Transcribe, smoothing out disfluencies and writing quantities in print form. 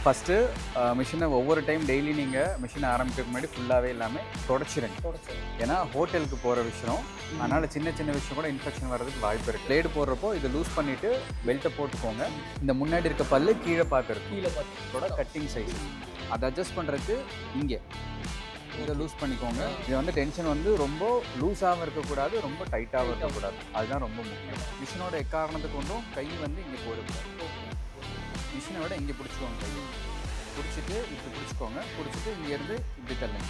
First மிஷினை ஒவ்வொரு time daily நீங்கள் மிஷினை ஆரம்பிக்கிறதுக்கு முன்னாடி ஃபுல்லாகவே எல்லாமே தொடச்சிருங்க. ஏன்னா ஹோட்டலுக்கு போகிற விஷயம், அதனால் சின்ன சின்ன விஷயம் கூட இன்ஃபெக்ஷன் வர்றதுக்கு வாய்ப்பு இருக்குது. பிளேடு போடுறப்போ இதை லூஸ் பண்ணிவிட்டு பெல்ட்டை போட்டுக்கோங்க. இந்த முன்னாடி இருக்க பல்லு கீழே பார்த்துருக்கோட கட்டிங் சைஸ் அதை அட்ஜஸ்ட் பண்ணுறதுக்கு இதை லூஸ் பண்ணிக்கோங்க. இது வந்து டென்ஷன் வந்து ரொம்ப லூஸாகவும் இருக்கக்கூடாது, ரொம்ப டைட்டாகவும் இருக்கக்கூடாது. அதுதான் ரொம்ப முக்கியம். மிஷினோட எக்காரணத்துக்கு கொண்டும் கை வந்து இங்கே போடக்கூடாது. மிஷினை விட இங்கே பிடிச்சிக்கோங்க. கையை பிடிச்சிட்டு இப்படி பிடிச்சிக்கோங்க. பிடிச்சிட்டு இங்கேருந்து இப்படி தள்ளுங்க.